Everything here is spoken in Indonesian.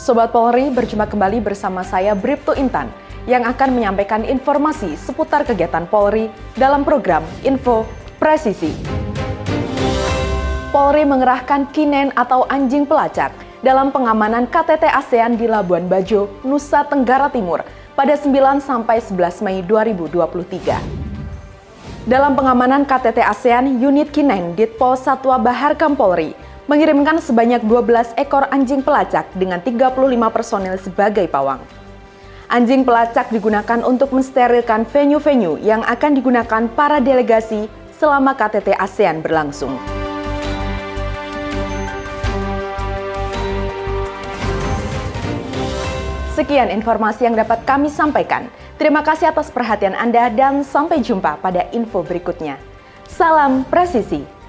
Sobat Polri, berjumpa kembali bersama saya Bribtu Intan yang akan menyampaikan informasi seputar kegiatan Polri dalam program Info Presisi. Polri mengerahkan K9 atau anjing pelacak dalam pengamanan KTT ASEAN di Labuan Bajo, Nusa Tenggara Timur pada 9 sampai 11 Mei 2023. Dalam pengamanan KTT ASEAN, unit K9 Ditpol Satwa Baharkam Polri mengirimkan sebanyak 12 ekor anjing pelacak dengan 35 personil sebagai pawang. Anjing pelacak digunakan untuk mensterilkan venue-venue yang akan digunakan para delegasi selama KTT ASEAN berlangsung. Sekian informasi yang dapat kami sampaikan. Terima kasih atas perhatian Anda dan sampai jumpa pada info berikutnya. Salam presisi.